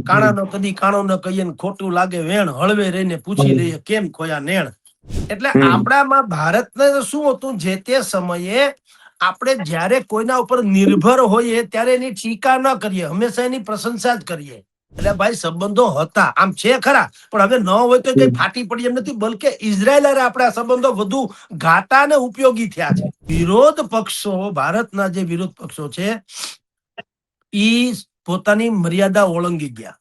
કાણા નો કદી કાણો ન કહીએ ને ખોટું લાગે વેણ, હળવે રહીને પૂછી લઈએ કેમ ખોયા નેણ. એટલે આપણામાં ભારતને શું હતું, જે તે સમયે આપણે જ્યારે કોઈના ઉપર નિર્ભર હોઈએ ત્યારે એની ટીકા ન કરીએ, હંમેશા એની પ્રશંસા જ કરીએ. એટલે ભાઈ સંબંધો હતા, આમ છે ખરા, પણ હવે ન હોય તો કઈ ફાટી પડી એમ નથી, બલકે ઇઝરાયલ અને આપણા સંબંધો વધુ ઘાટા અને ઉપયોગી થયા છે. વિરોધ પક્ષો, ભારતના જે વિરોધ પક્ષો છે ઈ પોતાની મર્યાદા ઓળંગી ગયા.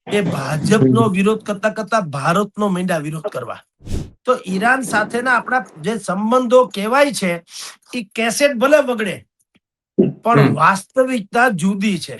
એ ભાજપનો વિરોધ કરતા કરતા ભારતનો માંડ્યા વિરોધ કરવા. તો ઈરાન સાથેના આપણા જે સંબંધો કહેવાય છે એ કેસેટ ભલે બગડે પણ વાસ્તવિકતા જુદી છે.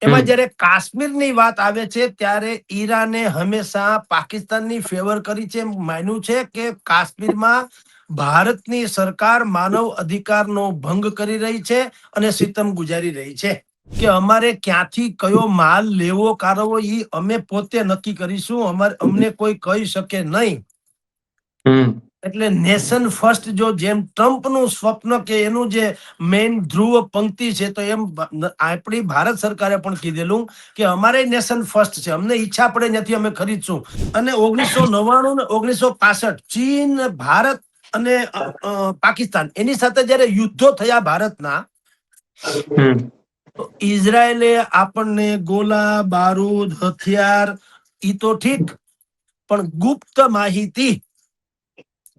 એમાં જયારે કાશ્મીરની વાત આવે છે ત્યારે ઈરાને હંમેશા પાકિસ્તાનની ફેવર કરી છે, માન્યું છે કે કાશ્મીરમાં ભારતની સરકાર માનવ અધિકારનો ભંગ કરી રહી છે અને સિતમ ગુજારી રહી છે, કે અમારે ક્યાંથી કયો માલ લેવો કાઢવો એ અમે પોતે નક્કી કરીશું, અમને કોઈ કહી શકે નહીં. એટલે નેશન ફર્સ્ટ, જો જેમ ટ્રમ્પનું સ્વપ્ન કે એનું જે મેઇન ધ્રુવ પંક્તિ છે, તો એમ આપણી ભારત સરકારે પણ કીધેલું કે અમારે નેશન ફર્સ્ટ છે, અમને ઈચ્છા પડે નથી અમે ખરીદશું. અને 1999 ને 1965 ચીન, ભારત અને પાકિસ્તાન એની સાથે જયારે યુદ્ધો થયા ભારતના, તો ઇઝરાયલે આપણને ગોલા બારૂદ હથિયાર ઈ તો ઠીક, પણ ગુપ્ત માહિતી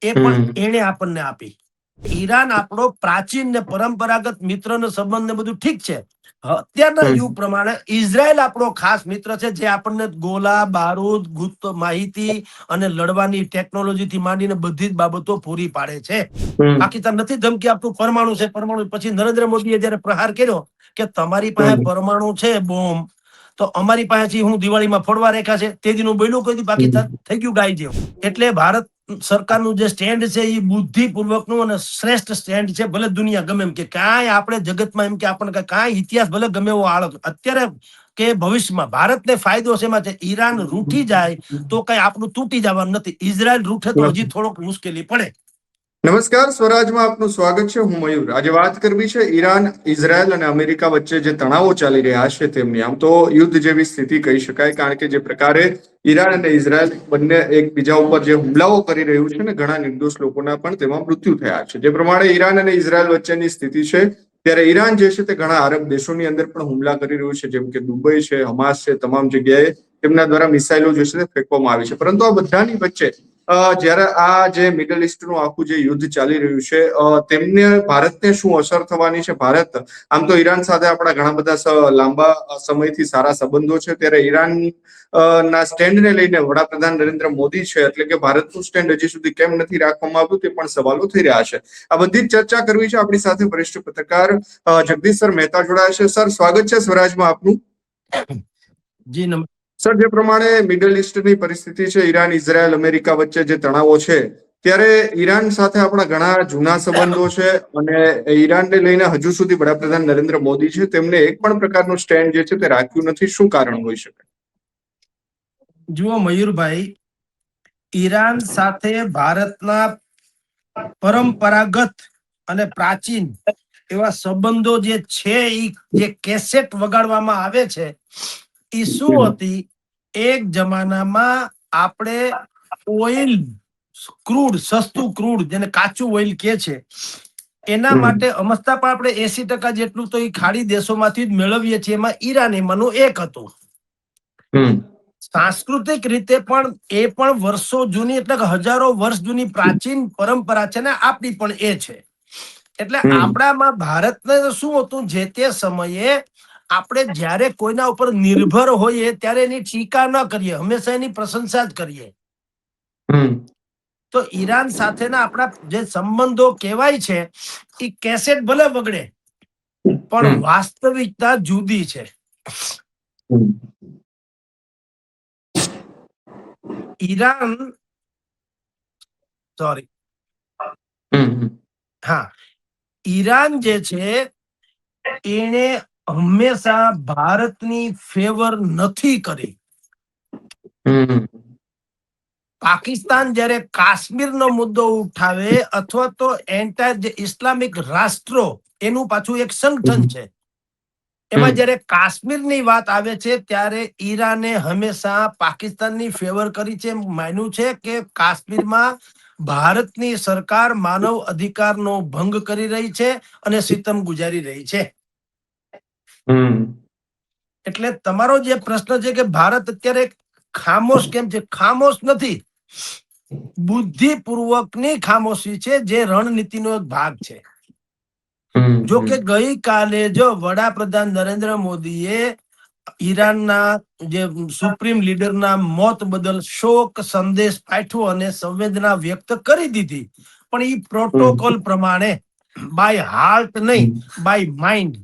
એ પણ એને આપણને આપી. ઈરાન આપણો પ્રાચીન ને પરંપરાગત મિત્રનો સંબંધ ને બધું ઠીક છે. અત્યારના યુગ પ્રમાણે ઇઝરાયલ આપણો ખાસ મિત્ર છે, જે આપણને ગોલા બારૂદ, ગુપ્ત માહિતી અને લડવાની ટેકનોલોજી થી માંડીને બધી જ બાબતો પૂરી પાડે છે. પાકિસ્તાન નથી ધમકી આપતું પરમાણુ છે પરમાણુ. પછી નરેન્દ્ર મોદીએ જયારે પ્રહાર કર્યો કે તમારી પાસે પરમાણુ છે બોમ્બ, તો અમારી પાસેથી હું દિવાળીમાં ફોડવા રેખા છે, તે દીનું બોલ્યું કોઈ પાકિસ્તાન થઈ ગયું ગાય જેવું. એટલે ભારત સરકારનું જે સ્ટેન્ડ છે એ બુદ્ધિપૂર્વકનું અને શ્રેષ્ઠ સ્ટેન્ડ છે. ભલે દુનિયા ગમે એમ કે કાંઈ આપણે જગતમાં એમ કે આપણને કાંઈ ઇતિહાસ ભલે ગમે એવો આળો અત્યારે કે ભવિષ્યમાં ભારતને ફાયદો શેમાં છે, ઈરાન રૂઠી જાય તો કઈ આપણું તૂટી જવાનું નથી, ઇઝરાયલ રૂઠે તો હજી થોડોક મુશ્કેલી પડે. નમસ્કાર, સ્વરાજમાં આપનું સ્વાગત છે. હું મયુર. આજે વાત કરવી છે ઈરાન, ઇઝરાયલ અને અમેરિકા વચ્ચે જે તણાવો ચાલી રહ્યા છે તેમની. આમ તો યુદ્ધ જેવી સ્થિતિ કહી શકાય, કારણ કે જે પ્રકારે ઈરાન અને ઇઝરાયલ બંને એકબીજા ઉપર જે હુમલાઓ કરી રહ્યું છે ને, ઘણા નિર્દોષ લોકોના પણ તેમાં મૃત્યુ થયા છે. જે પ્રમાણે ઈરાન અને ઇઝરાયલ વચ્ચેની સ્થિતિ છે, ત્યારે ઈરાન જે છે તે ઘણા આરબ દેશોની અંદર પણ હુમલા કરી રહ્યું છે, જેમ કે દુબઈ છે, હમાસ છે, તમામ જગ્યાએ તેમના દ્વારા મિસાઇલો જે છે તે ફેંકવામાં આવી છે. પરંતુ આ બધાની વચ્ચે જ્યારે આ જે મિડલ ઇસ્ટનું આખું જે યુદ્ધ ચાલી રહ્યું છે, તેમને ભારતને શું અસર થવાની છે? ભારત આમ તો ઈરાન સાથે આપણા ઘણા બધા લાંબા સમયથી સારા સંબંધો છે, ત્યારે ઈરાન ના સ્ટેન્ડને લઈને વડાપ્રધાન નરેન્દ્ર મોદી છે, એટલે કે ભારતનું સ્ટેન્ડ હજી સુધી કેમ નથી રાખવામાં આવ્યું, તે પણ સવાલો થઈ રહ્યા છે. આ બધી જ ચર્ચા કરવી છે. આપણી સાથે વરિષ્ઠ પત્રકાર જગદીશ સર મહેતા જોડાયા છે. સર, સ્વાગત છે સ્વરાજમાં આપનું. જી નમસ્કાર સર, જે પ્રમાણે મિડલ ઇસ્ટની પરિસ્થિતિ છે, ઈરાન, ઇઝરાયલ, અમેરિકા વચ્ચે જે તણાવો છે, ત્યારે ઈરાન સાથે આપણા ઘણા જૂના સંબંધો છે અને ઈરાનને લઈને હજુ સુધી વડાપ્રધાન નરેન્દ્ર મોદી છે, તેમને એક પણ પ્રકારનું સ્ટેન્ડ જે છે તે રાખ્યું નથી. શું કારણ હોઈ શકે? જુઓ મયુરભાઈ, ઈરાન સાથે ભારતના પરંપરાગત અને પ્રાચીન એવા સંબંધો જે છે, એ જે કેસેટ વગાડવામાં આવે છે એ શું હતી, એક જમાનામાં આપણે ઓઇલ, ક્રૂડ, સસ્તું ક્રૂડ જેને કાચું ઓઇલ કે છે, એના માટે અમસ્તા પણ આપણે 80% જેટલું તો એ ખાડી દેશોમાંથી જ મેળવીએ છીએ. એમાં ઈરાન એમાંનું એક હતું. સાંસ્કૃતિક રીતે પણ એ પણ વર્ષો જૂની, એટલે કે હજારો વર્ષ જૂની પ્રાચીન પરંપરા છે ને આપણી પણ એ છે. એટલે આપણામાં ભારતને શું હતું, જે તે સમયે આપણે જ્યારે કોઈના ઉપર નિર્ભર હોઈએ ત્યારે એની ટીકા ન કરીએ, હંમેશા એની પ્રશંસા જ કરીએ. તો ઈરાન સાથેના આપણા જે સંબંધો કહેવાય છે એ કેસેટ ભલે બગડે પણ વાસ્તવિકતા જુદી છે. ઈરાન, સોરી, હા, ઈરાન જે છે એને હંમેશા ભારતની ફેવર નથી કરી. પાકિસ્તાન જ્યારે કાશ્મીરનો મુદ્દો ઉઠાવે અથવા તો એન્ટાયર જે ઇસ્લામિક રાષ્ટ્રો, એનું પાછું એક સંગઠન છે, એમાં જયારે કાશ્મીરની વાત આવે છે ત્યારે ઈરાને હંમેશા પાકિસ્તાનની ફેવર કરી છે, માન્યું છે કે કાશ્મીરમાં ભારતની સરકાર માનવ અધિકારનો ભંગ કરી રહી છે અને સિતમ ગુજારી રહી છે. એટલે તમારો જે પ્રશ્ન છે કે ભારત અત્યારે ખામોશ કેમ છે, ખામોશ નથી, બુદ્ધિપૂર્વકની ખામોશી છે, જે રણનીતિનો એક ભાગ છે. જો કે ગઈકાલે જો વડાપ્રધાન નરેન્દ્ર મોદીએ ઈરાનના જે સુપ્રીમ લીડરના મોત બદલ શોક સંદેશ પાઠવ્યો અને સંવેદના વ્યક્ત કરી દીધી, પણ એ પ્રોટોકોલ પ્રમાણે બાય હાર્ટ નહીં, બાય માઇન્ડ,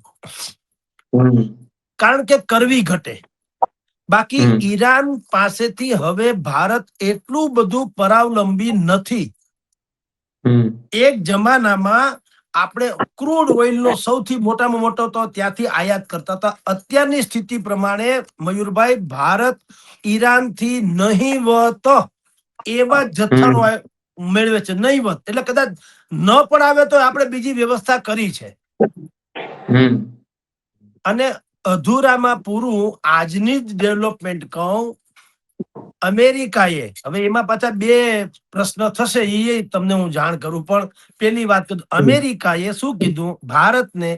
કારણ કે કરવી ઘટે. બાકી ઈરાન પાસેથી હવે ભારત એટલું બધું પરાવલંબી નથી. એક જમાનામાં આપણે ક્રૂડ ઓઇલનો સૌથી મોટામાં મોટો તો ત્યાંથી આયાત કરતા હતા. અત્યારની સ્થિતિ પ્રમાણે મયુરભાઈ ભારત ઈરાનથી નહીવત એવા જથ્થાનો મેળવે છે, નહીવત એટલે કદાચ ન પણ આવે તો આપણે બીજી વ્યવસ્થા કરી છે. અને અધૂરામાં પૂરું આજની જ ડેવલપમેન્ટ કહું, અમેરિકાએ, હવે એમાં પાછા બે પ્રશ્ન થશે, એ તમને હું જાણ કરું, પણ પેલી વાત કરું, અમેરિકાએ શું કીધું, ભારતને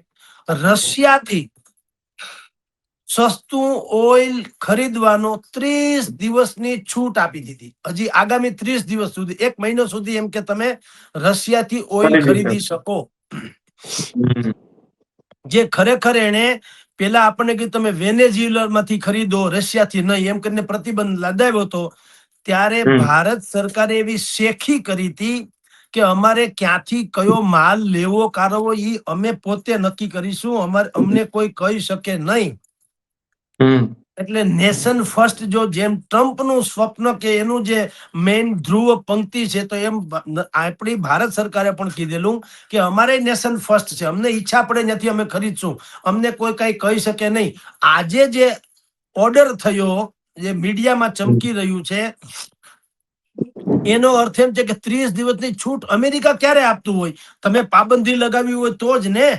રશિયાથી સસ્તું ઓઇલ ખરીદવાનો 30 દિવસની છૂટ આપી દીધી. હજી આગામી 30 દિવસ સુધી, 1 મહિનો સુધી એમ કે તમે રશિયાથી ઓઇલ ખરીદી શકો. જે ખરેખર એને પેલા આપણને કીધું તમે વેનેઝુએલામાંથી ખરીદો, રશિયાથી નહીં, એમ કરીને પ્રતિબંધ લગાવ્યો હતો. ત્યારે ભારત સરકારે એવી શેખી કરી હતી કે અમારે ક્યાંથી કયો માલ લેવો કાઢવો એ અમે પોતે નક્કી કરીશું, અમને કોઈ કહી શકે નહીં. એટલે નેશન ફર્સ્ટ, જો જેમ ટ્રમ્પનું સ્વપ્ન કે એનું જે મેઇન ધ્રુવ પંક્તિ છે, તો એમ આપણી ભારત સરકારે પણ કીધેલું કે અમારે નેશન ફર્સ્ટ છે, અમને ઈચ્છા પડે નથી અમે ખરીદશું, અમને કોઈ કઈ કહી શકે નહીં. આજે જે ઓર્ડર થયો, જે મીડિયામાં ચમકી રહ્યું છે, એનો અર્થ એમ છે કે 30 દિવસની છૂટ અમેરિકા ક્યારે આપતું હોય, તમે પાબંદી લગાવી હોય તો જ ને.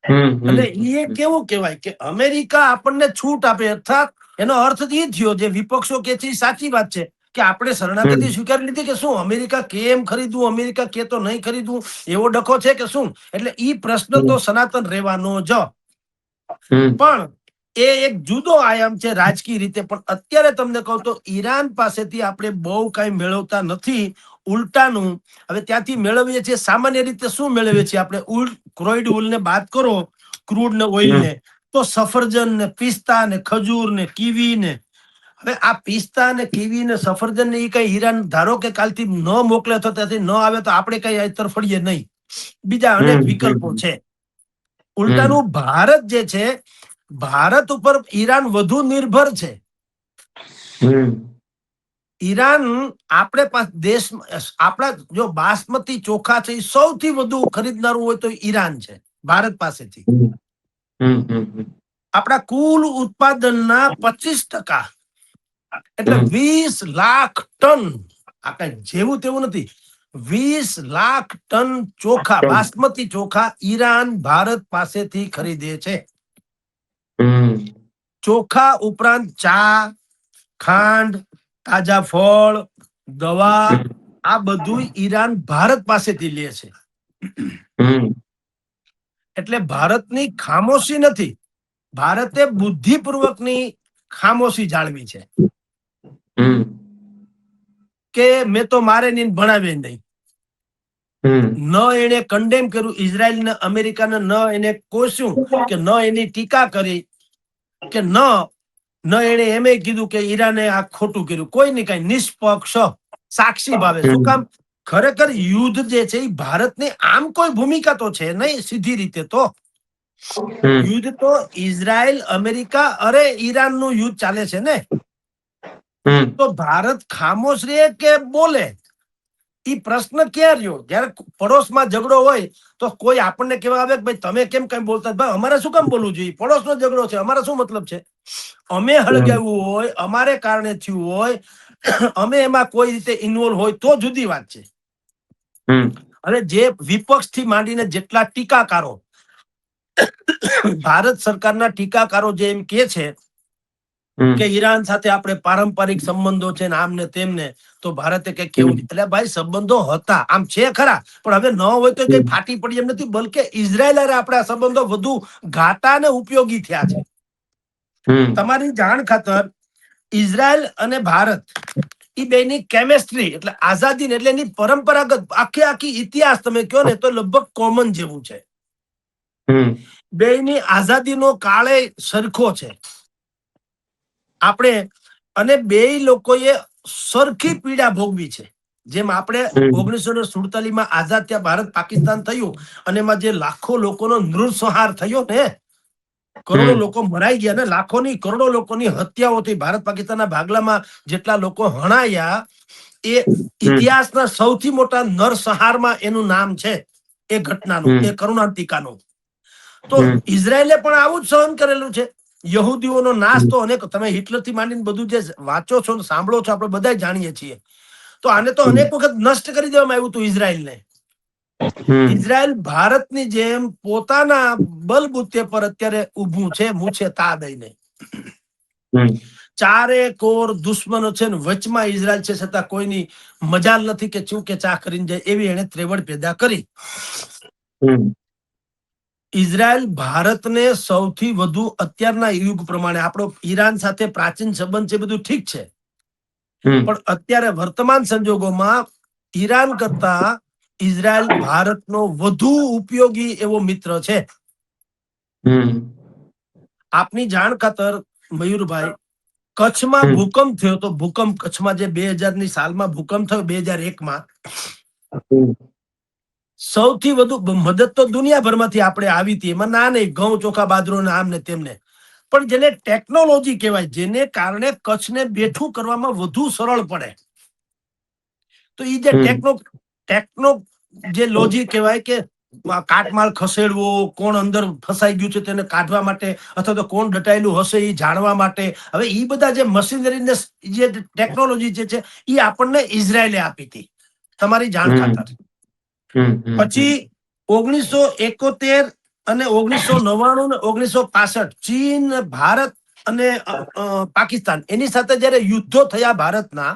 એટલે એ કેવું કહેવાય કે અમેરિકા આપણને છૂટ આપે, અર્થાત એનો અર્થ એ થયો, જે વિપક્ષો કે છે સાચી વાત છે કે આપણે શરણાગતિ સ્વીકારી લીધી કે શું અમેરિકા કેમ ખરીદવું, અમેરિકા કે તો નહીં ખરીદવું, એવો ડખો છે કે શું. એટલે ઈ પ્રશ્ન તો સનાતન રહેવાનો જ, પણ એ એક જુદો આયામ છે રાજકીય રીતે. પણ અત્યારે તમને કહું તો ઈરાન પાસેથી આપણે બહુ કઈ મેળવતા નથી, ઉલટાનું હવે ત્યાંથી મેળવીએ છીએ. સામાન્ય રીતે શું મેળવીએ છીએ આપણે, ક્રોઇડ ઉલ ને બાદ કરો, ક્રૂડ ને ઓઇલ ને, તો સફરજન ને પિસ્તા ને ખજૂર ને કીવી ને. હવે આ પિસ્તા ને કીવી ને સફરજન ને એ કઈ ઈરાન ધારો કે કાલથી ન મોકલે તો ત્યાંથી ન આવે તો આપણે કઈ તરફડીએ નહીં, બીજા અનેક વિકલ્પો છે. ઉલટાનું ભારત જે છે, ભારત ઉપર ઈરાન વધુ નિર્ભર છે. ઈરાન આપણે દેશ, આપણા જો બાસમતી ચોખા છે એ સૌથી વધુ ખરીદનારું હોય તો ઈરાન છે ભારત પાસેથી. આપણા કુલ ઉત્પાદનના 25%, એટલે 20 લાખ ટન, આ કઈ જેવું તેવું નથી, 20 લાખ ટન ચોખા, બાસમતી ચોખા ઈરાન ભારત પાસેથી ખરીદે છે. ચોખા ઉપરાંત ચા, ખાંડ, તાજા ફળ, દવા, આ બધું ઈરાન ભારત પાસેથી લે છે. એટલે ભારતની ખામોશી નથી, ભારતે બુદ્ધિપૂર્વકની ખામોશી જાળવી છે કે મેં તો મારે નહીં ભણાવે નહીં. ન એને કન્ડેમ કર્યું ઇઝરાયલ ને અમેરિકાને, ન એને કોસ્યું કે ન એની ટીકા કરી કે ન એને એમ કીધું કે ઈરાને આ ખોટું કર્યું, કોઈ નહીં, કઈ નિષ્પક્ષ સાક્ષી ભાવે. શું કામ, ખરેખર યુદ્ધ જે છે એ ભારતની આમ કોઈ ભૂમિકા તો છે નહીં સીધી રીતે, તો યુદ્ધ તો ઇઝરાયલ અમેરિકા અરે ઈરાન નું યુદ્ધ ચાલે છે ને. તો ભારત ખામોશ રહે કે બોલે, ઈ પ્રશ્ન ક્યાં રહ્યો. જયારે પડોશમાં ઝઘડો હોય તો કોઈ આપણને કેવા આવે કે ભાઈ તમે કેમ કઈ બોલતા, ભાઈ અમારે શું કામ બોલવું જોઈએ, પડોશનો ઝઘડો છે, અમારે શું મતલબ છે. અમે હળગાવ્યું હોય, અમારે કારણે થયું હોય, અમે એમાં કોઈ રીતે ઇન્વોલ્વ હોય તો જુદી વાત છે. અને જે વિપક્ષ થી માંડીને જેટલા ટીકાકારો ભારત સરકારના ટીકાકારો જે એમ કે છે કે ઈરાન સાથે આપણે પારંપરિક સંબંધો છે ને આમ ને તેમને, તો ભારતે કઈ કેવું એટલે ભાઈ સંબંધો હતા, આમ છે ખરા, પણ હવે ન હોય તો કઈ ફાટી પડી એમ નથી, બલકે ઇઝરાયલ અને આપણા સંબંધો વધુ ઘાટા અને ઉપયોગી થયા છે. તમારી જાણ ખાતર ઇઝરાયલ અને ભારત એ બેની કેમેસ્ટ્રી એટલે આઝાદી એટલે એની પરંપરાગત આખી આખી ઇતિહાસ તમે કહો ને તો લગભગ કોમન જેવું છે. બેની આઝાદીનો કાળે સરખો છે. આપણે અને બે લોકોએ સરખી પીડા ભોગવી છે. જેમ આપણે 1947 માં આઝાદ થયા, ભારત પાકિસ્તાન થયું અને એમાં જે લાખો લોકોનો નૃસંહાર થયો ને, કરોડો લોકો મરાઈ ગયા ને, લાખોની કરોડો લોકોની હત્યાઓ થઈ, ભારત પાકિસ્તાનના ભાગલામાં જેટલા લોકો હણાયા, એ ઇતિહાસના સૌથી મોટા નરસંહારમાં એનું નામ છે, એ ઘટનાનું, એ કરુણાંતિકાનું. તો ઇઝરાયલે પણ આવું જ સહન કરેલું છે. યહૂદીઓનો નાશ તો અનેક, તમે હિટલરથી માંડીને બધું જે વાંચો છો સાંભળો છો આપણે બધા જાણીએ છીએ. તો આને તો અનેક વખત નષ્ટ કરી દેવામાં આવ્યું હતું ઇઝરાયલને. ઇઝરાયલ ભારતની જેમ પોતાના બલબુતે પર અત્યારે ઊભું છે, મૂછે તા દઈને. ચારે કોર દુશ્મનો છે ને વચમાં ઇઝરાયલ છે, છતાં કોઈની મજાલ નથી કે ચૂ કે ચા કરીને જાય, એવી એને ત્રેવડ પેદા કરી. ઇઝરાયલ ભારતને સૌથી વધુ અત્યારના યુગ પ્રમાણે, આપણો ઈરાન સાથે પ્રાચીન સંબંધ છે બધું ઠીક છે, પણ અત્યારે વર્તમાન સંજોગોમાં ઈરાન કરતા ઇઝરાયલ ભારતનો વધુ ઉપયોગી એવો મિત્ર છે. આપની જાણ ખાતર મયુરભાઈ, કચ્છમાં ભૂકંપ થયો તો, ભૂકંપ કચ્છમાં જે 2000 સાલમાં ભૂકંપ થયો, 2001માં, સૌથી વધુ મદદ તો દુનિયાભરમાંથી આપણે આવી હતી. એમાં ના નહીં, ઘઉં ચોખા બાજરો ને આમ ને તેમને, પણ જેને ટેકનોલોજી કહેવાય, જેને કારણે કચ્છને બેઠું કરવામાં વધુ સરળ પડે, તો એ જે ટેકનો જે લોજી કહેવાય કે કાટમાળ ખસેડવો, કોણ અંદર ફસાઈ ગયું છે તેને કાઢવા માટે, અથવા તો કોણ દટાયેલું હશે એ જાણવા માટે, હવે એ બધા જે મશીનરી જે ટેકનોલોજી જે છે એ આપણને ઇઝરાયલે આપી હતી, તમારી જાણ ખાતર. પછી 1971 અને 1999 ને 1965 ચીન, ભારત અને પાકિસ્તાન એની સાથે જયારે યુદ્ધો થયા ભારતના,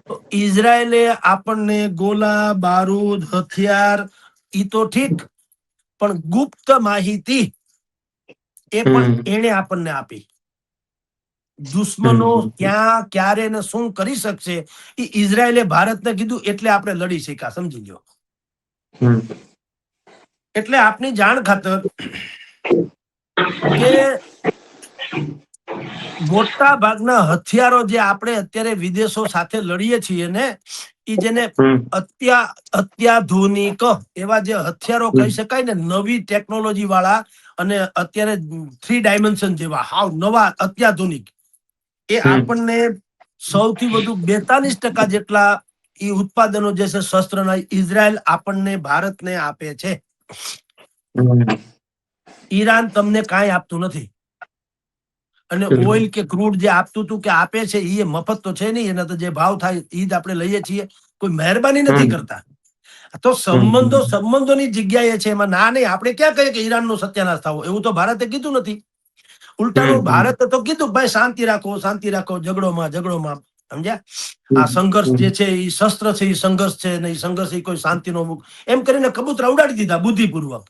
તો ઇઝરાયલે આપણને ગોલા બારૂદ હથિયાર ઈ તો ઠીક, પણ ગુપ્ત માહિતી એ પણ એને આપણને આપી. દુશ્મનો ક્યાં ક્યારે ને શું કરી શકશે એ ઇઝરાયલે ભારતને કીધું, એટલે આપણે લડી શક્યા, સમજી લો. એટલે આપની જાણ ખાતર કે મોટા ભાગના હથિયારો જે આપણે અત્યારે વિદેશો સાથે લડીએ છીએ ને, એ જેને અત્યાધુનિક એવા જે હથિયારો કહી શકાય ને, નવી ટેકનોલોજી વાળા, અને અત્યારે 3 ડાયમેન્શન જેવા હાવ નવા અત્યાધુનિક, એ આપણને સૌથી વધુ 42% જેટલા એ ઉત્પાદનો જે છે શસ્ત્રના, ઇઝરાયલ આપણને ભારતને આપે છે. ઈરાન તમને કાંઈ આપતું નથી. અને ઓઇલ કે ક્રૂડ જે આપતું હતું કે આપે છે, એ મફત તો છે નહીં, એના તો જે ભાવ થાય એ જ આપણે લઈએ છીએ, કોઈ મહેરબાની નથી કરતા. તો સંબંધોની જગ્યાએ છે, એમાં ના નહીં. આપણે ક્યાં કહીએ કે ઈરાનનો સત્યાનાશ થવો, એવું તો ભારતે કીધું નથી. ઉલટાનું ભારતે તો કીધું ભાઈ શાંતિ રાખો, શાંતિ રાખો, ઝઘડોમાં સમજ્યા. આ સંઘર્ષ જે છે એ શસ્ત્ર છે, એ સંઘર્ષ છે, ને એ સંઘર્ષ એ કોઈ શાંતિનો મુખ, એમ કરીને કબૂતરા ઉડાડી દીધા બુદ્ધિપૂર્વક.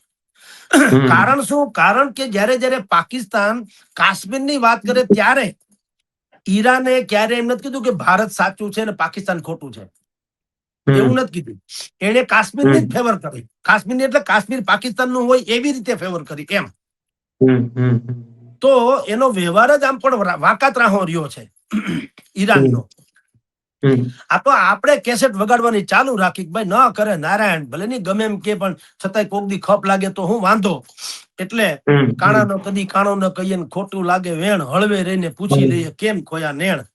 કારણ શું? કારણ કે જ્યારે પાકિસ્તાન કાશ્મીરની વાત કરે ત્યારે ઈરાને ક્યારે એમ નથી કીધું કે ભારત સાચું છે ને પાકિસ્તાન ખોટું છે, એવું નથી કીધું. એને કાશ્મીરની જ ફેવર કરી, કાશ્મીરની એટલે કાશ્મીર પાકિસ્તાનનું હોય એવી રીતે ફેવર કરી એમ. તો એનો વ્યવહાર જ આમ પણ વાકાતરાહો રહ્યો છે ઈરાનનો. આ તો આપણે કેસેટ વગાડવાની ચાલુ રાખી, ભાઈ ન કરે નારાયણ, ભલે નહીં ગમે એમ કે, પણ છતાંય કોક દી ખપ લાગે તો હું વાંધો. એટલે કાણાનો કદી કાણો ન કહીએ, ખોટું લાગે વેણ, હળવે રહીને પૂછી લઈએ કેમ ખોયા નેણ.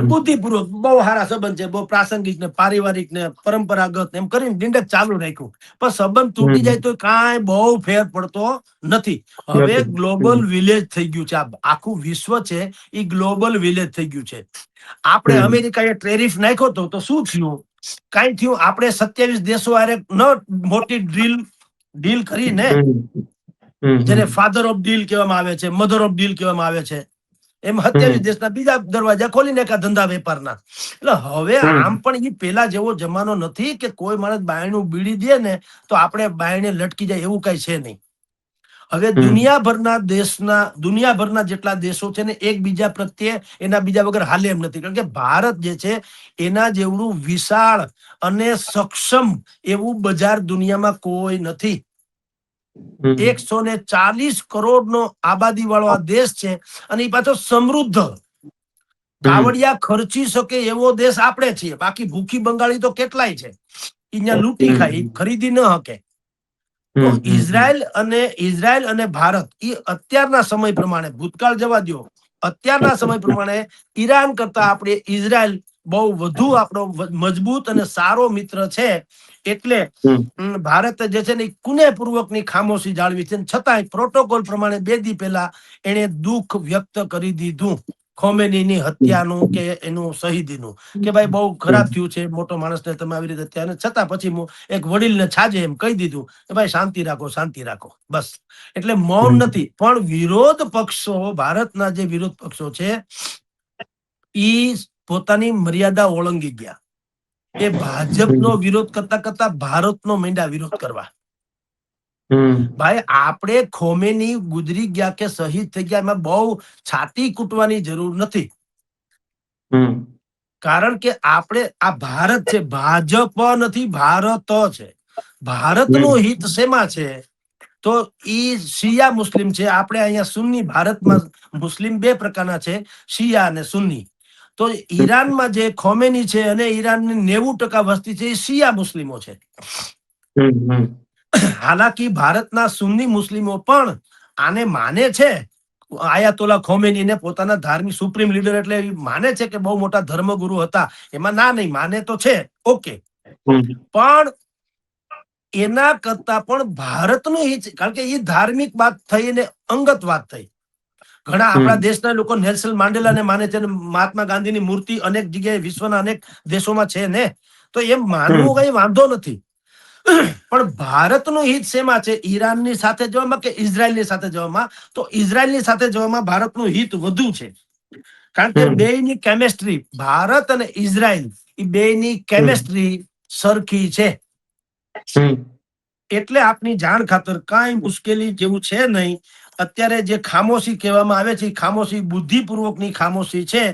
બુદ્ધિપૂર્વક બહુ સારા સંબંધ છે, બહુ પ્રાસંગિક ને પારિવારિક ને પરંપરાગત એમ કરીને ડિંડક ચાલુ રાખ્યું, પણ સંબંધ તૂટી જાય તો કાંઈ બહુ ફેર પડતો નથી. હવે ગ્લોબલ વિલેજ થઈ ગયું છે, આખું વિશ્વ છે એ ગ્લોબલ વિલેજ થઈ ગયું છે. આપણે અમેરિકાએ ટેરિફ નાખ્યો તો શું થયું? કાંઈ થયું? આપણે 27 દેશો આરે ન મોટી ડ્રીલ ડીલ કરીને, જેને ફાધર ઓફ ડીલ કહેવામાં આવે છે, મધર ઓફ ડીલ કહેવામાં આવે છે, એમ 27 દેશના બીજા દરવાજા ખોલી નાખ્યા ધંધા વેપારના. એટલે હવે આમ પણ એ પેલા જેવો જમાનો નથી કે કોઈ માણસ બાયણું બીડી દે ને તો આપણે બાયણે લટકી જાય, એવું કઈ છે નહીં. હવે દુનિયાભરના જેટલા દેશો છે ને એકબીજા પ્રત્યે એના બીજા વગર હાલે એમ નથી. કારણ કે ભારત જે છે એના જેવડું વિશાળ અને સક્ષમ એવું બજાર દુનિયામાં કોઈ નથી. 140 કરોડનો આબાદી વાળો આ દેશ છે અને એ પાછો સમૃદ્ધ, કાવડિયા ખર્ચી શકે એવો દેશ આપણે છીએ. બાકી ભૂખી બંગાળી તો કેટલાય છે, અહીંયા લૂંટી ખાય, ખરીદી ન શકે. તો ઇઝરાયલ અને ભારત એ અત્યારના સમય પ્રમાણે, ભૂતકાળ જવા દો, અત્યારના સમય પ્રમાણે ઈરાન કરતા આપણે ઇઝરાયલ બહુ વધુ આપણો મજબૂત અને સારો મિત્ર છે. એટલે ભારત જે છે ને કુનેપૂર્વકની ખામોશી જાળવી છે, છતાંય પ્રોટોકોલ પ્રમાણે 2 દી પહેલા એને દુઃખ વ્યક્ત કરી દીધું ખોમેનીની હત્યાનું કે એનું શહીદીનું, કે ભાઈ બહુ ખરાબ થયું છે, મોટો માણસને તમે આવી રીતે હત્યા. છતાં પછી એક વડીલને છાજે એમ કહી દીધું કે ભાઈ શાંતિ રાખો, શાંતિ રાખો, બસ. એટલે મૌન નથી. પણ વિરોધ પક્ષો, ભારતના જે વિરોધ પક્ષો છે ઈ પોતાની મર્યાદા ઓળંગી ગયા. એ ભાજપનો વિરોધ કરતા કરતા ભારતનો માંડ્યા વિરોધ કરવા. ભાઈ આપણે ખોમેની ગુજરી ગયા કે શહીદ થઈ ગયા એમાં બહુ છાતી કૂટવાની જરૂર નથી. કારણ કે આપણે આ ભારત છે, ભાજપ નથી, ભારત છે. ભારતનું હિત શેમાં છે? તો ઈ શિયા મુસ્લિમ છે. આપણે અહીંયા સુન્ની, ભારતમાં મુસ્લિમ 2 પ્રકારના છે, શિયા અને સુન્ની. તો ઈરાનમાં જે ખોમેની છે અને ઈરાનની 90% વસ્તી છે એ શિયા મુસ્લિમો છે. હાલાકી ભારતના સુન્ની મુસ્લિમો પણ આને માને છે. આયાતોલા ખોમેનીને પોતાના ધાર્મિક સુપ્રીમ લીડર એટલે માને છે કે બહુ મોટા ધર્મગુરુ હતા, એમાં ના નહીં, માને તો છે, ઓકે. પણ એના કરતા પણ ભારતનું હિત, કારણ કે એ ધાર્મિક વાત થઈ અને અંગત વાત થઈ. ઘણા આપણા દેશના લોકો નેલ્સન માંડેલાને માને છે, મહાત્મા ગાંધીની મૂર્તિ અનેક જગ્યાએ વિશ્વના અનેક દેશોમાં છે ને, તો એમ માનવું કઈ વાંધો નથી. પણ ભારતનું હિત શેમાં છે? ઈરાનની સાથે જવામાં કે ઇઝરાયલની સાથે જવામાં? તો ઇઝરાયલની સાથે જવામાં ભારતનું હિત વધુ છે. કારણ કે બેયની કેમેસ્ટ્રી, ભારત અને ઇઝરાયલ એ બેયની કેમેસ્ટ્રી સરખી છે. એટલે આપની જાણ ખાતર કાંઈ મુશ્કેલી જેવું છે નહીં. અત્યારે જે ખામોશી કહેવામાં આવે છે, ખામોશી બુદ્ધિપૂર્વકની ખામોશી છે.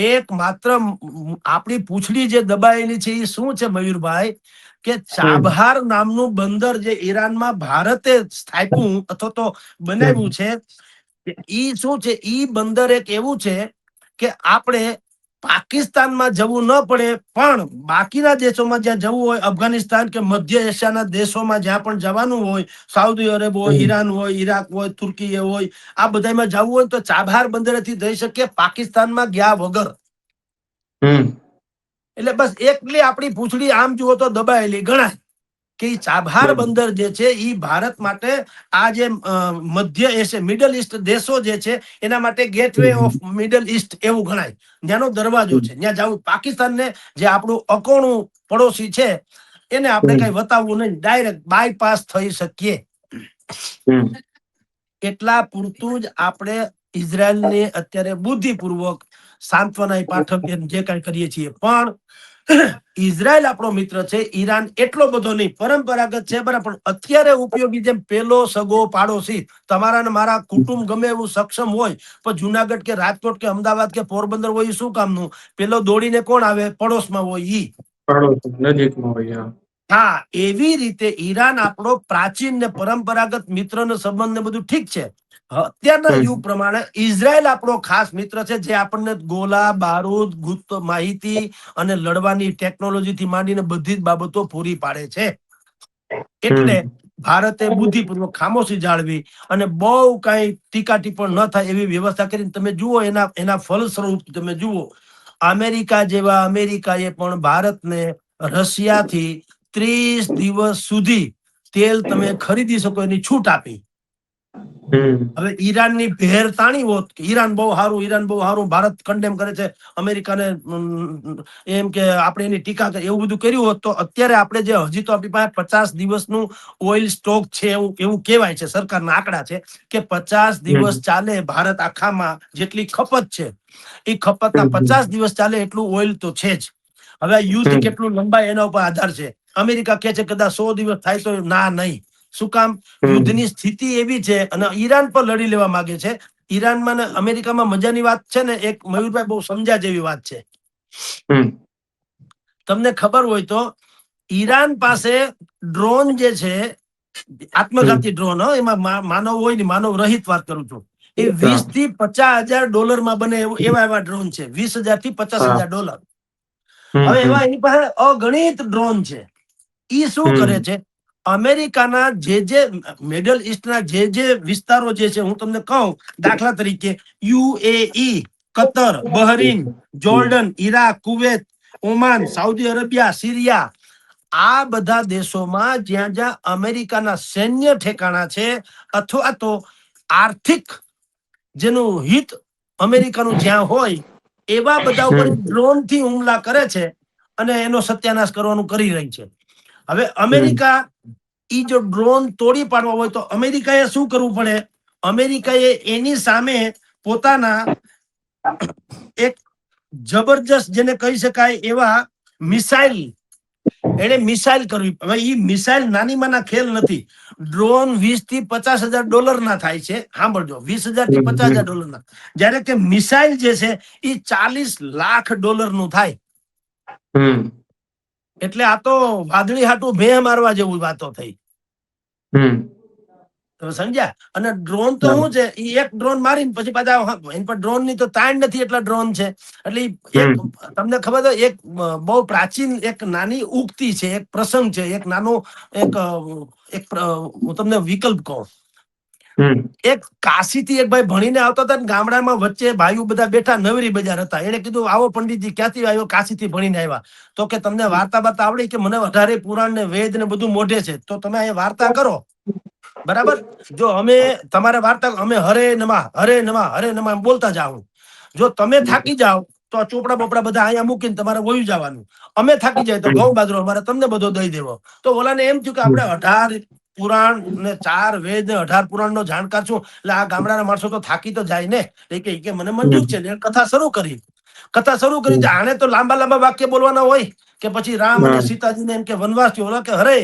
એક માત્ર આપણી પૂંછડી જે દબાયેલી છે એ શું છે મયુરભાઈ, કે ચાબહાર નામનું બંદર જે ઈરાનમાં ભારતે સ્થાપ્યું અથવા તો બનાવ્યું છે, ઈ શું છે? ઈ બંદર એક એવું છે કે આપણે પાકિસ્તાનમાં જવું ન પડે, પણ બાકીના દેશોમાં જ્યાં જવું હોય, અફઘાનિસ્તાન કે મધ્ય એશિયાના દેશોમાં જ્યાં પણ જવાનું હોય, સાઉદી અરબ હોય, ઈરાન હોય, ઈરાક હોય, તુર્કી હોય, આ બધામાં જવું હોય તો ચાબહાર બંદરેથી જઈ શકીએ, પાકિસ્તાનમાં ગયા વગર. એટલે બસ એકલી આપણી પૂંછડી આમ જુઓ તો દબાયેલી ગણાય કે ચાબહાર બંદર જે છે એ ભારત માટે, આ જે મધ્ય એશિયા, મિડલ ઈસ્ટ દેશો જે છે એના માટે ગેટવે ઓફ મિડલ ઈસ્ટ એવું ગણાય. ત્યાંનો દરવાજો છે, ત્યાં જવું. પાકિસ્તાનને જે આપણું અકોણું પડોશી છે એને આપણે કઈ વતાવવું નહીં, ડાયરેક્ટ બાયપાસ થઈ શકીએ. એટલા પૂરતું જ આપણે ઇઝરાયલને અત્યારે બુદ્ધિપૂર્વક સાંત્વના પાઠવીએ, જે કઈ કરીએ છીએ. પણ ઇઝરાયલ આપણો મિત્ર છે, ઈરાન એટલો બધો નહીં, પરંપરાગત છે બરાબર, પણ અત્યારે ઉપયોગી. જેમ પેલો સગો પાડોશી, તમારા ને મારા કુટુંબ ગમે એવું સક્ષમ હોય, પણ જુનાગઢ કે રાજકોટ કે અમદાવાદ કે પોરબંદર હોય, શું કામનું? પેલો દોડીને કોણ આવે? પડોશમાં હોય ઈ, નજીકમાં હોય. હા, એવી રીતે ઈરાન આપણો પ્રાચીન ને પરંપરાગત મિત્રનો સંબંધ ને બધું ઠીક છે. અત્યારના યુગ પ્રમાણે ઇઝરાયલ આપણો ખાસ મિત્ર છે, જે આપણને ગોલા બારૂદ, ગુપ્ત માહિતી અને લડવાની ટેકનોલોજી થી માંડીને બધી જ બાબતો પૂરી પાડે છે. એટલે ભારતે બુદ્ધિપૂર્વક ખામોશી જાળવી અને બહુ કઈ ટીકા ટિપ્પણ ન થાય એવી વ્યવસ્થા કરીને તમે જુઓ, એના ફલસ્વરૂપ તમે જુઓ, અમેરિકાએ પણ ભારતને રશિયાથી 30 દિવસ સુધી તેલ તમે ખરીદી શકો એની છૂટ આપી. હવે ઈરાનની ભેર તાણી હોત કે ઈરાન બહુ સારું, ભારત કન્ડેમ કરે છે, અમેરિકાને એમ કે આપણે એની ટીકા કરીએ, એવું બધું કર્યું હોત તો અત્યારે આપણે જે હજી તો આપણી પાસે 50 દિવસનું ઓઇલ સ્ટોક છે, એવું કહેવાય છે, સરકારના આંકડા છે કે 50 દિવસ ચાલે ભારત આખામાં જેટલી ખપત છે એ ખપતના 50 દિવસ ચાલે એટલું ઓઇલ તો છે જ. હવે આ યુદ્ધ કેટલું લંબાય એના ઉપર આધાર છે. અમેરિકા કહે છે કદાચ 100 દિવસ થાય તો ના નહીં. શું કામ? યુદ્ધની સ્થિતિ એવી છે અને ઈરાન પર લડી લેવા માંગે છે. ઈરાનમાં ને અમેરિકામાં મજાની વાત છે ને, એક મયુરભાઈ બહુ સમજ્યા જેવી વાત છે. તમને ખબર હોય તો ઈરાન પાસે ડ્રોન જે છે, આત્મઘાતી ડ્રોન, એમાં માનવ હોય ને, માનવ રહિત વાત કરું છું, એ 20 થી 50,000 ડોલરમાં બને એવા ડ્રોન છે. 20,000 થી 50,000 ડોલર. હવે એવા એની પાસે અગણિત ડ્રોન છે. ઈ શું કરે છે? અમેરિકાના જે મિડલ ઈસ્ટના જે વિસ્તારો જે છે, હું તમને કહું, દાખલા તરીકે UAE, Qatar, Bahrain, Jordan, Iraq, Kuwait, Oman, Saudi Arabia, Syria, આ બધા દેશોમાં જ્યાં જ્યાં અમેરિકાના સૈન્ય ઠેકાણા છે અથવા તો આર્થિક જેનું હિત અમેરિકાનું જ્યાં હોય એવા બધા ઉપર ડ્રોન થી હુમલા કરે છે અને એનો સત્યાનાશ કરવાનું કરી રહી છે. હવે અમેરિકા ઈ જો ડ્રોન તોડી પાડવા હોય તો અમેરિકાએ શું કરવું પડે? અમેરિકાએ એની સામે પોતાના એક જબરજસ્ત જેને કહી શકાય એવા મિસાઇલ, એને મિસાઇલ કરવી. હવે ઈ મિસાઇલ નાની માના ખેલ નથી. ડ્રોન 20 થી 50,000 ડોલર ના થાય છે. સાંભળજો, 20,000 થી 50,000 ડોલર ના. જયારે કે મિસાઇલ જે છે એ 40 લાખ ડોલર નું થાય. એટલે આ તો વાદળી હાટું ભે મારવા જેવું વાતો થઈ. તમે સમજ્યા? અને ડ્રોન તો શું છે, એ એક ડ્રોન મારીને પછી પાછા એની પર ડ્રોન ની તો તાણ નથી, એટલા ડ્રોન છે. એટલે એક તમને ખબર છે, એક બહુ પ્રાચીન એક નાની ઉક્તિ છે, એક પ્રસંગ છે, એક નાનો એક હું તમને વિકલ્પ કહું. એક કાશી થી એક ભાઈ ભણીને આવતા હતા ને, ગામડામાં વચ્ચે ભાઈઓ બધા બેઠા, નવરી બજાર હતા. એને કીધું, આવો પંડિતજી, ક્યાંથી આવ્યો? કાશી થી ભણીને આવ્યા. તો કે તમને વાર્તા બાર્તા આવડી? કે મને 18 પુરાણ ને વેદ ને બધું મોઢે છે, તો તમે અહીંયા વાર્તા કરો. બરાબર? જો અમે તમારે વાર્તા, અમે હરે નમઃ હરે નમઃ હરે નમઃ બોલતા જાઓ. જો તમે થાકી જાઓ તો આ ચોપડા બોપડા બધા અહીંયા મૂકીને તમારે વયું જવાનું. અમે થાકી જાય તો ઘઉં બાજરો અમારે તમને બધો દઈ દેવો. તો ઓલાને એમ થયું કે આપણે 18 પુરાણ ને 4 વેદ ને 18 પુરાણ નો જાણકાર છું, એટલે આ ગામડાના માણસો તો થાકી તો જાય ને. એ કે મને મંજૂર છે ને. કથા શરૂ કરી. આને તો લાંબા લાંબા વાક્ય બોલવાના હોય કે પછી રામ અને સીતાજીને એમ કે વનવાસ થયો, ઓલા કે હરે.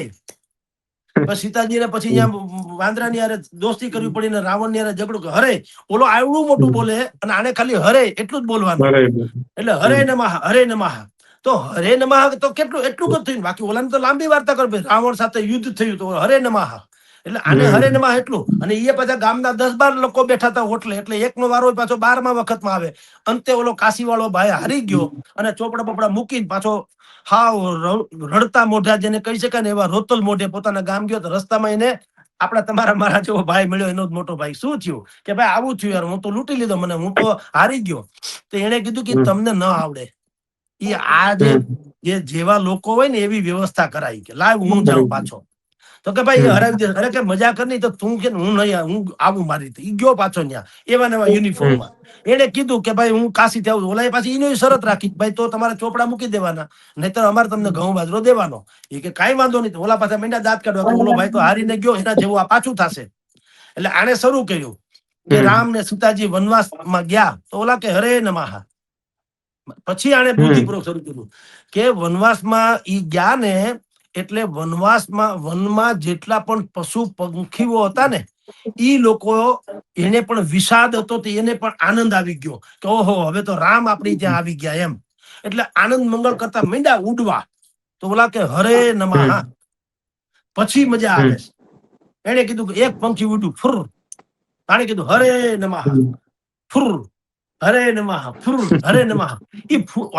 પછી સીતાજીને પછી અહીંયા વાંદરાની હારે દોસ્તી કરવી પડી ને રાવણની હારે ઝઘડો, કે હરે. ઓલો આવડું મોટું બોલે અને આને ખાલી હરે એટલું જ બોલવાનું. એટલે હરે નમઃ હરે નમઃ. તો હરે નમઃ તો કેટલું એટલું જ થયું. બાકી ઓલાને તો લાંબી વાર્તા કરી, રાવણ સાથે યુદ્ધ થયું તો હરે નમઃ. એટલે આને હરે નમઃ એટલું. અને એ પાછા ગામના 10-12 લોકો બેઠા હતા હોટલે, એટલે એકનો વારો પાછો 12મા વખતમાં આવે. અંતે ઓલો કાશી વાળો ભાઈ હારી ગયો અને ચોપડા બોપડા મૂકીને પાછો હાવ રડતા મોઢા, જેને કહી શકાય ને એવા રોતલ મોઢે પોતાના ગામ ગયો. તો રસ્તામાં એને આપડા તમારા મારા જેવો ભાઈ મળ્યો, એનો જ મોટો ભાઈ. શું થયું? કે ભાઈ આવું થયું યાર, હું તો લૂંટી લીધો, મને, હું તો હારી ગયો. તો એને કીધું કે તમને ન આવડે. એ આ જે જેવા લોકો હોય ને એવી વ્યવસ્થા કરાવી કે લાવ હું જાઉં પાછો. તો કે ભાઈ હરાવી દે. અરે કે મજા કર નહીં તો તું કે હું નહીં, હું આવું મારી રીતે. ઈ ગયો પાછો ત્યાં એવા નવા યુનિફોર્મમાં. એને કીધું કે ભાઈ હું કાશી થી આવું. ઓલા પાછી એની શરત રાખી, ભાઈ તો તમારે ચોપડા મૂકી દેવાના, નહીતર અમારે તમને ઘઉં બાજરો દેવાનો. એ કે કાંઈ વાંધો નહીં. ઓલા પાછા મીંડા દાંત કાઢવા, ઓલો ભાઈ તો હારીને ગયો, એના જેવું આ પાછું થશે. એટલે આને શરૂ કર્યું કે રામ ને સીતાજી વનવાસમાં ગયા તો ઓલા કે હરે નમઃ. પછી આને બુદ્ધિપૂર્વક શરૂ કર્યું કે વનવાસમાં ઈ ગયા ને, એટલે વનમાં જેટલા પણ પશુ પંખીઓ હતા ને, ઈ લોકો, એને પણ વિષાદ હતો, એને પણ આનંદ આવી ગયો કે ઓહો, હવે તો રામ આપણી ત્યાં આવી ગયા એમ. એટલે આનંદ મંગળ કરતા મીંડા ઉડવા. તો ઓલા કે હરે નમઃ. પછી મજા આવે. એને કીધું કે એક પંખી ઉડ્યું, ફુર. આને કીધું હરે નમઃ, ફુર. હરે નમઃ, ફુર. હરે નમઃ.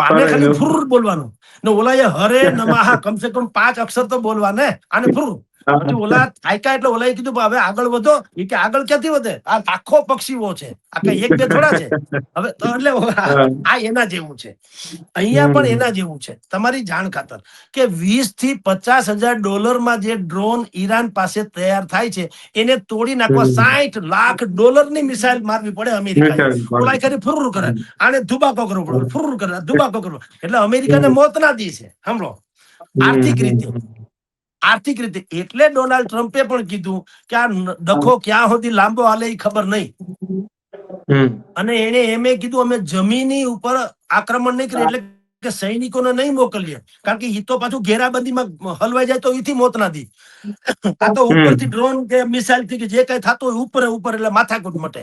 આને ખાલી ફુર બોલવાનું ને ઓલા હરે નમઃ કમસે કમ 5 અક્ષર તો બોલવા ને. આને ફુર પછી ઓલા થાક્યા એટલે ઓલાએ કીધું "બા, હવે આગળ વધો." એ કે આગળ ક્યાંથી વધે, આ લાખો પક્ષીઓ છે, આ કઈ એક બે થોડા છે. હવે તો એટલે આ એના જેવું છે. અહીંયા પણ એના જેવું છે. તમારી જાણ ખાતર કે 20 થી 50,000 ડોલરમાં જે ડ્રોન ઈરાન પાસે તૈયાર થાય છે એને તોડી નાખવા 60 લાખ ડોલરની મિસાઇલ મારવી પડે અમેરિકાએ. ઓલા ખાલી ફુર્ર કરે, આને ધુબાકો કરવો પડે, ફુર્ર કરે, ધુબાકો કરવો, એટલે અમેરિકાને મોતના દી છે. સાંભળો, આર્થિક રીતે આર્થિક રીતે એટલે ડોનાલ્ડ ટ્રમ્પે પણ કીધું કે આ ડખો ક્યાં સુધી લાંબો હાલે એ ખબર નહીં. અને એને એમે કીધું અમે જમીની ઉપર આક્રમણ નહીં કરીએ, એટલે કે સૈનિકોને નહીં મોકલીએ, કારણ કે ઈ તો પાછું ઘેરાબંધીમાં હલવાઈ જાય તો ઈથી મોત ના દી. આ તો ઉપરથી ડ્રોન કે મિસાઇલ થી કે જે કઈ થતું હોય ઉપર ઉપર, એટલે માથાકૂટ મટે.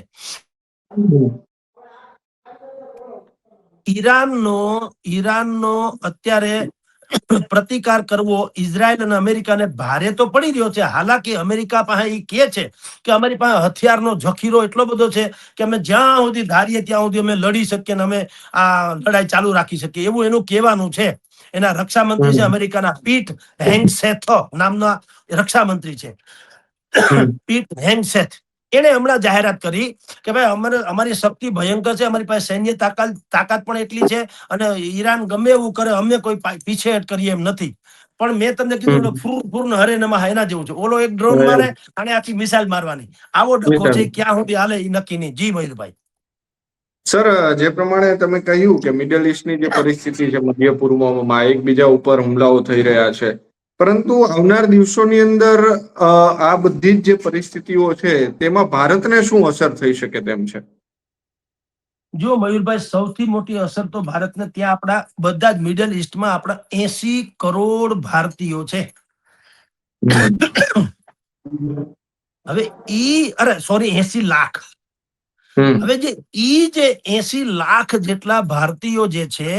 ઈરાનનો અત્યારે પ્રતિકાર કરવો ઇઝરાયલ અને અમેરિકાને ભારે તો પડી રહ્યો છે. હાલાકી અમેરિકા પાસે એ કે છે કે અમારી પાસે હથિયારનો જખીરો એટલો બધો છે કે અમે જ્યાં સુધી ધારીએ ત્યાં સુધી અમે લડી શકીએ અને અમે આ લડાઈ ચાલુ રાખી શકીએ, એવું એનું કહેવાનું છે. એના રક્ષામંત્રી છે અમેરિકાના પીટ હેંગસેથ નામના રક્ષામંત્રી છે. પીટ હેંગસેથ એને હમણાં જાહેરાત કરી કે ભાઈ અમારી શક્તિ ભયંકર છે, અમારી પાસે સૈન્ય તાકાત પણ એટલી છે અને ઈરાન ગમે એવું કરે અમે કોઈ પીછેહટ કરીએ એમ નથી. પણ મેં તમને કીધું ફૂર હરે નમઃ એના જેવું છે. ઓલો એક ડ્રોન મારે અને આખી મિસાઇલ મારવાની, આવો ડખો છે. ક્યાં સુધી હાલે એ નક્કી નહીં. જી મયુરભાઈ. સર, જે પ્રમાણે તમે કહ્યું કે મિડલ ઈસ્ટની જે પરિસ્થિતિ છે મધ્ય પૂર્વમાં એકબીજા ઉપર હુમલાઓ થઈ રહ્યા છે, પરંતુ આવનાર દિવસોની અંદર આ બધી જ જે પરિસ્થિતિઓ છે તેમાં ભારતને શું અસર થઈ શકે તેમ છે? જો મયુરભાઈ, સૌથી મોટી અસર તો ભારતને ત્યાં આપણા બધા જ મિડલ ઈસ્ટમાં આપણા 80 કરોડ ભારતીયો છે. હવે 80 લાખ. હવે જે 80 લાખ જેટલા ભારતીયો જે છે,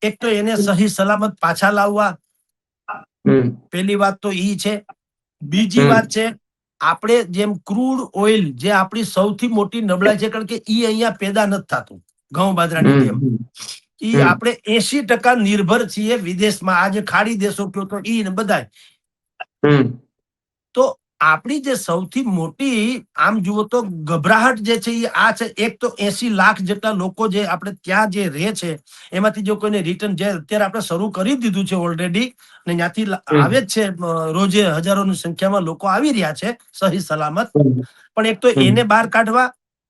એક તો એને સહી સલામત પાછા લાવવા, પેલી વાત તો ઈ છે. બીજી વાત છે, આપણે જેમ ક્રૂડ ઓઇલ જે આપણી સૌથી મોટી નબળાઈ છે, કારણ કે ઈ અહીંયા પેદા નથી થતું ઘઉં બાજરાની જેમ. ઈ આપણે 80% નિર્ભર છીએ વિદેશમાં. આજે ખાડી દેશો કયો તો ઈ ને બધાય. તો આપણી જે સૌથી મોટી આમ જુઓ તો ગભરાહટ જે છે એ આ છે. એક તો 80 લાખ જેટલા લોકો જે આપણે ત્યાં જે રહે છે એમાંથી જો કોઈને રિટર્ન, જે અત્યારે આપણે શરૂ કરી દીધું છે ઓલરેડી, અને ત્યાંથી આવે જ છે રોજે હજારોની સંખ્યામાં લોકો આવી રહ્યા છે સહી સલામત. પણ એક તો એને બહાર કાઢવા,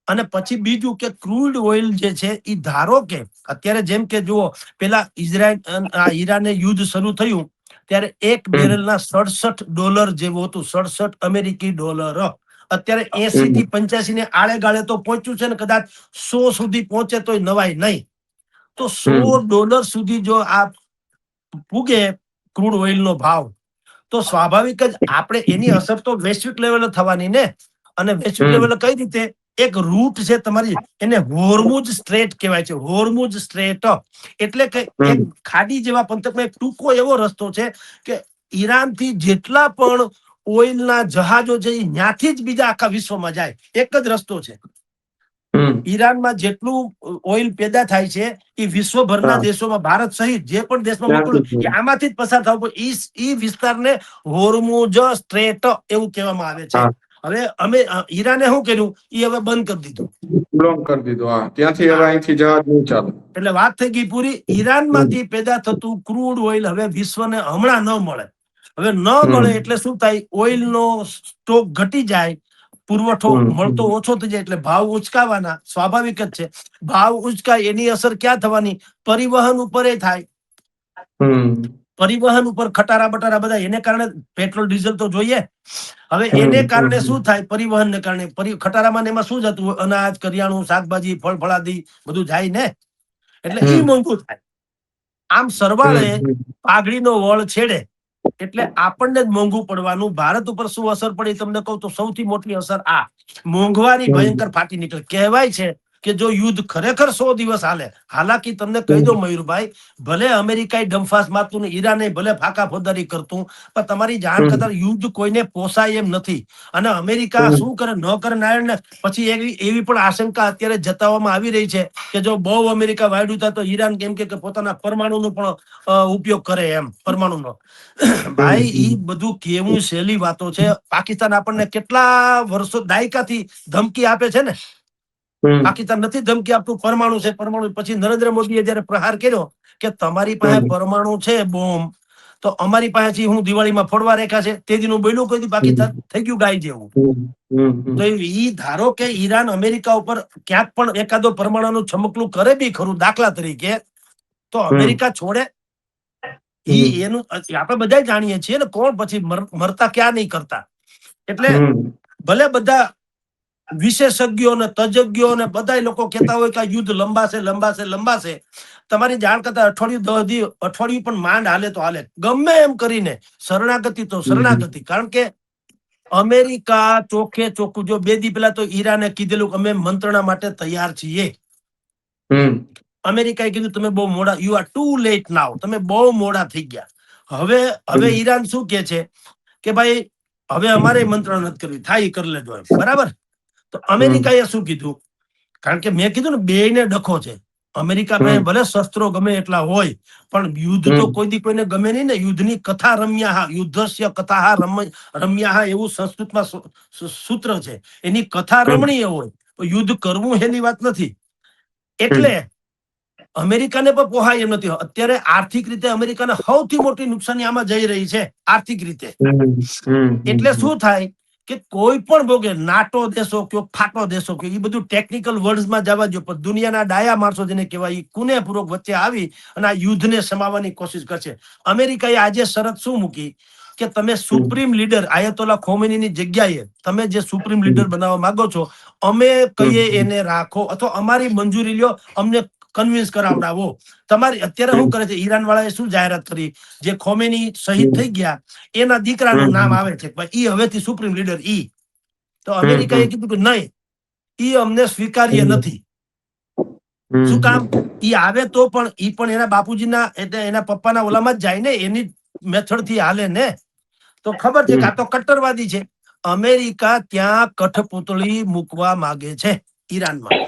અને પછી બીજું કે ક્રૂડ ઓઇલ જે છે એ ધારો કે અત્યારે જેમ કે જુઓ, પેલા ઈરાને યુદ્ધ શરૂ થયું ત્યારે એક બેરલના $67 જેવું હતું, 67 અમેરિકી ડોલર. અત્યારે 80 થી 85 ને આળે ગાળે તો પહોંચ્યું છે ને, કદાચ 100 સુધી પહોંચે તોય નવાઈ નહીં. તો $100 સુધી જો આ પૂગે ક્રૂડ ઓઇલ નો ભાવ, તો સ્વાભાવિક જ આપણે એની અસર તો વૈશ્વિક લેવલે થવાની ને. અને વૈશ્વિક લેવલે કઈ રીતે? એક રૂટ છે તમારી, એને હોર્મુઝ સ્ટ્રેટ કહેવાય છે. હોર્મુઝ સ્ટ્રેટ એટલે કે એક ખાડી જેવા પંથકમાં એક ટૂંકો એવો રસ્તો છે કે ઈરાન થી જેટલા પણ ઓઇલના જહાજો છે એ ત્યાંથી જ બીજા આખા વિશ્વમાં જાય. એક જ રસ્તો છે. ઈરાનમાં જેટલું ઓઇલ પેદા થાય છે એ વિશ્વભરના દેશોમાં, ભારત સહિત જે પણ દેશમાં મોકલું એ આમાંથી જ પસાર થવું પડે. ઈ વિસ્તારને હોર્મુઝ સ્ટ્રેટ એવું કહેવામાં આવે છે. હવે ઈરાને શું કર્યું? એ હવે બંધ કરી દીધું, બ્લોક કરી દીધું. ત્યાંથી હવે અહીંથી જહાજ નહીં ચાલે. એટલે વાત થઈ ગઈ પૂરી. ઈરાનમાંથી પેદા થતું ક્રૂડ ઓઇલ હવે વિશ્વને હમણાં ન મળે. હવે ન મળે એટલે શું થાય? ઓઇલનો સ્ટોક ઘટી જાય, પુરવઠો મળતો ઓછો થઈ જાય, એટલે ભાવ ઉચકાવાના. સ્વાભાવિક જ છે. ભાવ ઉચકાય એની અસર ક્યાં થવાની? પરિવહન ઉપર થાય. પરિવહન ઉપર ખટારા બટારા બધા, એને કારણે પેટ્રોલ ડીઝલ તો જોઈએ. હવે એને કારણે શું થાય? પરિવહન ને કારણે ખટારામાં એમાં શું જતું હોય? અનાજ, કરિયાણું, શાકભાજી, ફળ ફળાદી બધું જાય ને, એટલે ઈ મોંઘું થાય. આમ સરવાળે પાઘડીનો વળ છેડે એટલે આપણને જ મોંઘું પડવાનું. ભારત ઉપર શું અસર પડે તમને કહું તો સૌથી મોટી અસર આ મોંઘવારી ભયંકર ફાટી નીકળે. કહેવાય છે કે જો યુદ્ધ ખરેખર 100 દિવસ હાલે, હાલાકી તમને કહી દો મયુરભાઈ, ભલે અમેરિકાએ ડંફાસ મારતું ને ઈરાને ભલે ફાકા ફોદારી કરતું, પણ તમારી જાણ કદાચ યુદ્ધ કોઈને પોસાય એમ નથી. અને અમેરિકા શું કરે ન કરે નાયણ, પછી એવી પણ આશંકા અત્યારે જતાવવામાં આવી રહી છે કે જો બહુ અમેરિકા વાયડું થાય તો ઈરાન કેમ કે પોતાના પરમાણુનો પણ ઉપયોગ કરે એમ, પરમાણુનો. ભાઈ ઈ બધું કેવું સહેલી વાતો છે. પાકિસ્તાન આપણને કેટલા વર્ષો દાયકાથી ધમકી આપે છે ને. પાકિસ્તાન નથી ધમકી આપતું પરમાણુ છે પરમાણુ. પછી નરેન્દ્ર મોદીએ જયારે પ્રહાર કર્યો કે તમારી પાસે પરમાણુ છે બોમ્બ, તો અમારી પાસેથી હું દિવાળીમાં ફોડવા રેખા છે, તે દીનું બોલ્યું કોઈ પાકિસ્તાન થઈ ગયું ગાય જેવું. તો ઈ ધારો કે ઈરાન અમેરિકા ઉપર ક્યાંક પણ એકાદો પરમાણુનું છમકલું કરે બી ખરું દાખલા તરીકે, તો અમેરિકા છોડે? ઈ એનું આપણે બધા જાણીએ છીએ ને કોણ પછી મરતા ક્યાં નહીં કરતા. એટલે ભલે બધા વિશેષજ્ઞો ને તજજ્ઞો ને બધા લોકો કહેતા હોય કે આ યુદ્ધ લંબાશે. તમારી જાણ કરતા અઠવાડિયું પણ માંડ હાલે તો હાલે, ગમે એમ કરીને શરણાગતિ તો શરણાગતિ. કારણ કે અમેરિકા ચોખ્ખે ચોખ્ખું, જો 2 દી પહેલા તો ઈરાને કીધેલું અમે મંત્રણા માટે તૈયાર છીએ. અમેરિકાએ કીધું તમે બહુ મોડા, યુ આર ટુ લેટ નાઉ, તમે બહુ મોડા થઈ ગયા. હવે ઈરાન શું કે છે કે ભાઈ હવે અમારે મંત્રણા નથી કરવી, થાય કરી લેજો એમ, બરાબર. તો અમેરિકાએ શું કીધું, કારણ કે મેં કીધું ને બેયને ડખો છે. અમેરિકા પાસે ભલે શસ્ત્રો ગમે એટલા હોય, પણ યુદ્ધ તો કોઈ દી કોઈને ગમે નહીં ને. યુદ્ધની કથા રમ્યા, યુદ્ધસ્ય કથા રમ્યા, એવું સંસ્કૃતમાં સૂત્ર છે. એની કથા રમણીય હોય, યુદ્ધ કરવું એની વાત નથી. એટલે અમેરિકાને પણ પોહાય એમ નથી. અત્યારે આર્થિક રીતે અમેરિકાને સૌથી મોટી નુકસાની આમાં જઈ રહી છે, આર્થિક રીતે. એટલે શું થાય કે કોઈ પણ ભોગે નાટો દેશો કે ફાટો દેશો કે એ બધું ટેકનિકલ વર્ડ્સમાં જવા દો, પણ દુનિયાના ડાયા માણસો જેને કહેવાય કુનેપૂર્વક વચ્ચે આવી અને આ યુદ્ધને સમાવવાની કોશિશ કરશે. અમેરિકાએ આજે શરત શું મૂકી કે તમે સુપ્રીમ લીડર આયતોલા ખોમેનીની જગ્યાએ તમે જે સુપ્રીમ લીડર બનાવવા માંગો છો, અમે કહીએ એને રાખો અથવા અમારી મંજૂરી લ્યો, અમને કન્વિન્સ કરાવડાવો. તમારી અત્યારે શું કરે છે ઈરાન વાળાએ શું જાહેરાત કરી, જે ખોમેની શહીદ થઈ ગયા એના દીકરાનું નામ આવે છે, ઈ હવેથી સુપ્રીમ લીડર ઈ. તો અમેરિકાએ કીધું કે નહીં, ઈ અમને સ્વીકાર્ય નથી. શું કામ? ઈ આવે તો પણ ઈ પણ એના બાપુજીના એટલે એના પપ્પાના ઓલામાં જ જાય ને, એની મેથડ થી હાલે ને. તો ખબર છે કે આ તો કટ્ટરવાદી છે. અમેરિકા ત્યાં કઠપુતળી મૂકવા માંગે છે ઈરાનમાં.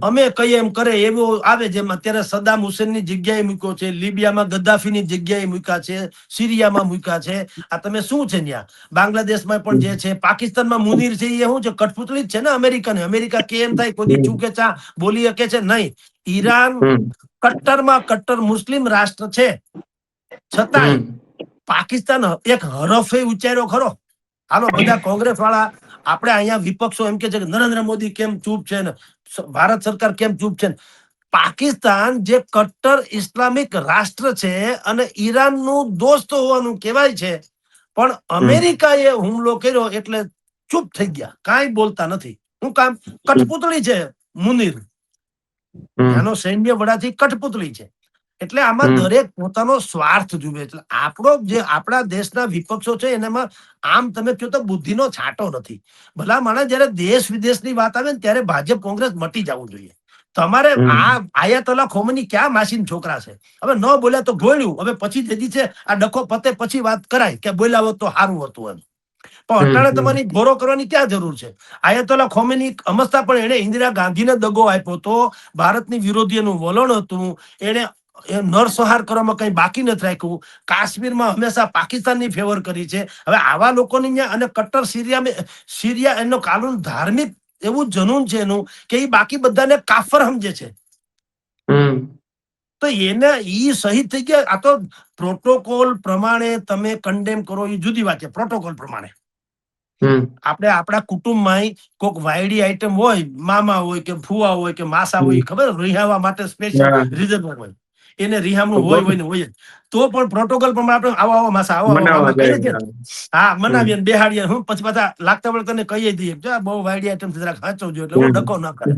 અમે કહીએ એમ કરે એવું આવે, જેમ અત્યારે સદામ હુસેનની જગ્યાએ મૂક્યો છે, લીબિયામાં ગદ્દાફીની જગ્યાએ મૂક્યા છે, સિરિયામાં મૂક્યા છે. આ તમે શું છે ત્યાં બાંગ્લાદેશમાં પણ જે છે, પાકિસ્તાનમાં મુનીર છે, એ શું છે કઠપુતળી જ છે ને અમેરિકાને. અમેરિકા કે એમ થાય કોઈ ચૂકે ચા બોલી શકે છે નહીં. ઈરાન કટ્ટરમાં કટ્ટર મુસ્લિમ રાષ્ટ્ર છે, છતાંય પાકિસ્તાન એક હરફે ઉચ્ચાર્યો ખરો. હાલો બધા કોંગ્રેસ વાળા આપણે અહીંયા વિપક્ષો એમ કે છે કે નરેન્દ્ર મોદી કેમ ચૂપ છે ને ભારત સરકાર કેમ ચૂપ છે. પાકિસ્તાન જે કટ્ટર ઇસ્લામિક રાષ્ટ્ર છે અને ઈરાનનું દોસ્ત હોવાનું કહેવાય છે, પણ અમેરિકાએ હુમલો કર્યો એટલે ચૂપ થઈ ગયા, કાંઈ બોલતા નથી. શું કામ? કઠપુતળી છે મુનીર, ત્યાંનો સૈન્ય વડાથી કઠપુતળી છે. એટલે આમાં દરેક પોતાનો સ્વાર્થ જુએ. એટલે આપણો જે આપણા દેશના વિપક્ષો છે એનામાં આમ તમે કહો તો બુદ્ધિનો છાંટો નથી. ભલા માણસ જયારે દેશ વિદેશની વાત આવે ને ત્યારે ભાજપ કોંગ્રેસ મટી જવું જોઈએ. તમારે આ આયતોલા ખોમેની ક્યાં માસીન છોકરા છે? હવે ન બોલ્યા તો ગોળ્યું, હવે પછી જતી છે આ ડખો પતે પછી વાત કરાય કે બોલ્યા હોત તો સારું હતું એમ. પણ અટાણે તમારી ઘોરો કરવાની ક્યાં જરૂર છે? આયતોલા ખોમેની સમજતા પણ એને ઇન્દિરા ગાંધીને દગો આપ્યો તો, ભારતની વિરોધી એનું વલણ હતું, એને નરસંહાર કરવામાં કઈ બાકી નથી રાખ્યું. કાશ્મીરમાં હંમેશા પાકિસ્તાનની ફેવર કરી છે. હવે આવા લોકોની અને કટ્ટર સિરિયા એનો કાનૂન ધાર્મિક એવું જનૂન છે એનું કે એ બાકી બધાને કાફર સમજે છે. તો એને ઈ શહીદ થઈ ગયા. આ તો પ્રોટોકોલ પ્રમાણે તમે કન્ડેમ કરો એ જુદી વાત છે. પ્રોટોકોલ પ્રમાણે આપણે આપણા કુટુંબમાં કોઈક વાયડી આઈટમ હોય, મામા હોય કે ફુવા હોય કે માસા હોય, ખબર રિહાવા માટે સ્પેશિયલ રીઝન હોય, એને રિહામણું હોય ને હોય જ. તો પણ પ્રોટોકોલ પ્રમાણે આપણે આવો આવો માસા આવો મામા કહીએ છીએ. હા, મનાવીએ બેહાડીએ. હું પછી પાછા લાગતા વળતા ને કહીએ દઈએ બહુ વાયડી આઈટમ સાચવજો એટલે હું ડકો ન કરે.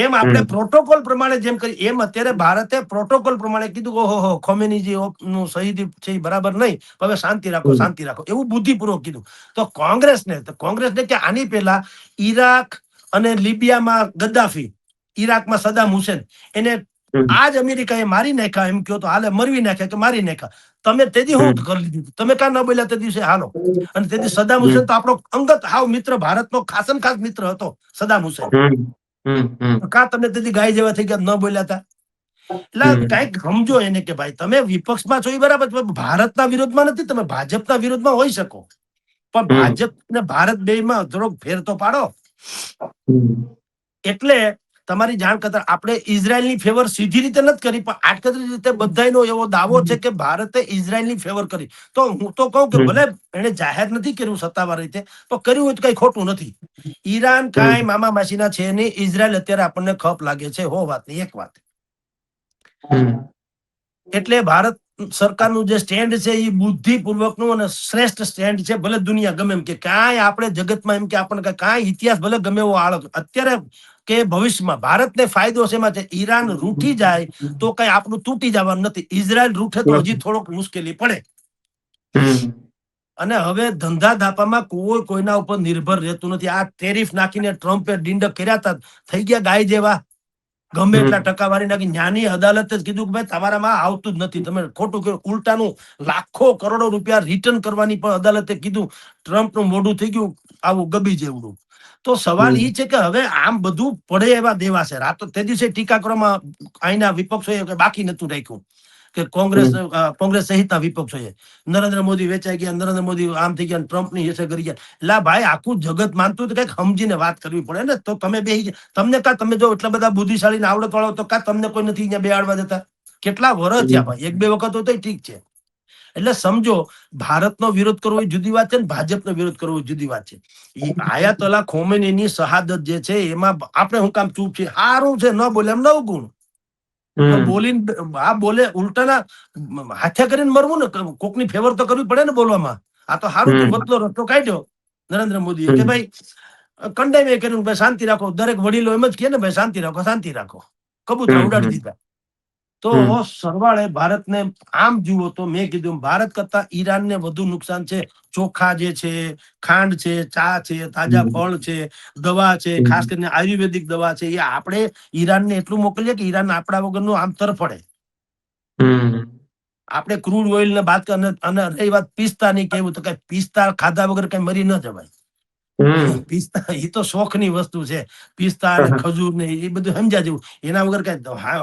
એમ આપણે પ્રોટોકોલ પ્રમાણે જેમ કરી એમ અત્યારે ભારતે પ્રોટોકોલ પ્રમાણે કીધું ઓહો ખોમેનીજી નું શહીદી છે એ બરાબર નહીં, હવે શાંતિ રાખો શાંતિ રાખો, એવું બુદ્ધિપૂર્વક કીધું. તો કોંગ્રેસને કે આની પહેલા ઈરાક અને લિબિયામાં ગદ્દાફી, ઈરાકમાં સદામ હુસેન, એને આજ અમેરિકાએ મારી નાખ્યા એમ કહો તો હાલે, મરવી નાખ્યા કે મારી નાખ્યા. તમે તેથી શું કરી લીધું? તમે કાં ન બોલ્યા તે દિવસે? હાલો. અને તેથી સદામ હુસેન તો આપણો અંગત હાવ મિત્ર, ભારતનો ખાસમ ખાસ મિત્ર હતો સદામ હુસેન. કાં તમે તેથી ગાય જેવા થઈ ગયા, ન બોલ્યા હતા? એટલે કઈક સમજો એને કે ભાઈ તમે વિપક્ષમાં છો એ બરાબર, ભારતના વિરોધમાં નથી, તમે ભાજપના વિરોધમાં હોઈ શકો, પણ ભાજપ ને ભારત બે માં થોડોક ફેર તો પાડો. એટલે તમારી જાણ કરતા આપણે ઇઝરાયલની ફેવર સીધી રીતે નથી કરી, પણ આડકતરી રીતે બધાનો એવો દાવો છે કે ભારતે ઇઝરાયલની ફેવર કરી. તો હું તો કહું કે ભલે એને જાહેર નથી કર્યું સત્તાવાર રીતે, પણ કર્યું હોય તો કઈ ખોટું નથી. ઈરાન કાંઈ મામા માસીના છે નહીં, ઇઝરાયલ અત્યારે આપણને ખપ લાગે છે. હો વાત નહીં, એક વાત. એટલે ભારત સરકારનું જે સ્ટેન્ડ છે એ બુદ્ધિપૂર્વકનું અને શ્રેષ્ઠ સ્ટેન્ડ છે. ભલે દુનિયા ગમે એમ કે કાંઈ આપણે જગતમાં એમ કે આપણને કાંઈ ઇતિહાસ ભલે ગમે એવો આળો અત્યારે કે ભવિષ્યમાં ભારતને ફાયદો શેમાં છે? ઈરાન રૂઠી જાય તો કઈ આપણું તૂટી જવાનું નથી, ઇઝરાયલ રૂઠે તો હજી થોડોક મુશ્કેલી પડે. અને હવે ધંધા ધાપામાં કોઈ કોઈના ઉપર નિર્ભર રહેતું નથી. આ ટેરિફ નાખીને ટ્રમ્પે ડીંડક કર્યા હતા, થઈ ગયા ગાય જેવા. ગમે એટલા ટકાવારી નાખી, જ્ઞાની અદાલતે જ કીધું કે ભાઈ તમારામાં આવતું જ નથી, તમે ખોટું કર્યું. ઉલટાનું લાખો કરોડો રૂપિયા રિટર્ન કરવાની પણ અદાલતે કીધું. ટ્રમ્પનું મોઢું થઈ ગયું આવું ગબી જેવડું. તો સવાલ એ છે કે હવે આમ બધું પડે એવા દેવા છે. રાતો તે દિવસે ટીકા કરવામાં અહીંના વિપક્ષોએ બાકી નતું રાખ્યું કે કોંગ્રેસ સહિતના વિપક્ષોએ. નરેન્દ્ર મોદી વેચાઈ ગયા, નરેન્દ્ર મોદી આમ થઈ ગયા, ટ્રમ્પની હેસે કરી ગયા. એટલે ભાઈ આખું જગત માનતું હતું, કઈક સમજીને વાત કરવી પડે ને. તો તમે બે તમને કા તમે જો એટલા બધા બુદ્ધિશાળી ને આવડત વાળો, તો કા તમને કોઈ નથી અહીંયા બેહાડવા દેતા? કેટલા વર્ષ થયા ભાઈ, એક બે વખત તો ઠીક છે. એટલે સમજો, ભારતનો વિરોધ કરવો એ જુદી વાત છે ને ભાજપનો વિરોધ કરવો એ જુદી વાત છે. આયાતોલા ખોમેનીની શહાદત જે છે એમાં આપણે હું કામ ચૂપ છે? સારું છે, ન બોલે એમ 9 ગુણ. બોલીને આ બોલે ઉલટાના હાથે કરીને મરવું ને, કોકની ફેવર તો કરવી પડે ને બોલવામાં. આ તો સારું થયું, બદલો રસ્તો કાઢ્યો નરેન્દ્ર મોદીએ કે ભાઈ કંડેમ કર્યું, ભાઈ શાંતિ રાખો. દરેક વડીલો એમ જ કહે ને, ભાઈ શાંતિ રાખો, શાંતિ રાખો. કબૂતરા ઉડાડી દીધા. તો સરવાળે ભારતને આમ જુઓ તો મેં કીધું ભારત કરતા ઈરાનને વધુ નુકસાન છે. ચોખા જે છે, ખાંડ છે, ચા છે, તાજા ફળ છે, દવા છે, ખાસ કરીને આયુર્વેદિક દવા છે, એ આપણે ઈરાનને એટલું મોકલીએ કે ઈરાન આપણા વગરનું આમ તરફડે. આપણે ક્રૂડ ઓઇલ ને બાદ અને રહી વાત પિસ્તા ની, કેવું તો કઈ પિસ્તા ખાધા વગર કઈ મરી ન જવાય. પિસ્તા એ તો શોખ ની વસ્તુ છે. પિસ્તા અને ખજૂર ને એ બધું સમજ્યા જેવું. એના વગર કઈ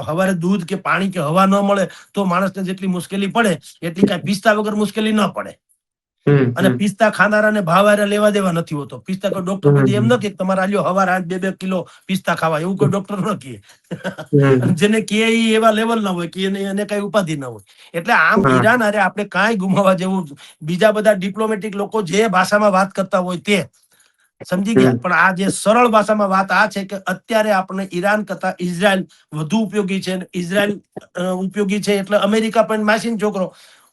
હવારે દૂધ કે પાણી કે હવા ન મળે તો માણસને જેટલી મુશ્કેલી પડે એટલી કઈ પિસ્તા વગર મુશ્કેલી ન પડે. અને પિસ્તા ખાનારાને ભાવ લેવા દેવા નથી હોતો. પિસ્તા કોઈ ડોક્ટર કોઈ એમ ન કે તમારે આલ્યો હવાર 2-2 કિલો પિસ્તા ખાવા, એવું કોઈ ડોક્ટર ન કહે. જેને કે એવા લેવલ ના હોય કે એને કઈ ઉપાધિ ન હોય. એટલે આમ ઈરાન અરે આપણે કાંઈ ગુમાવા જેવું, બીજા બધા ડિપ્લોમેટિક લોકો જે ભાષામાં વાત કરતા હોય તે સમજી ગયા, પણ આ જે સરળ ભાષામાં વાત આ છે કે અત્યારે આપણે ઈરાન કરતા ઇઝરાયલ વધુ ઉપયોગી છે. ઇઝરાયલ ઉપયોગી છે એટલે અમેરિકા પણ માસીન છોકરો.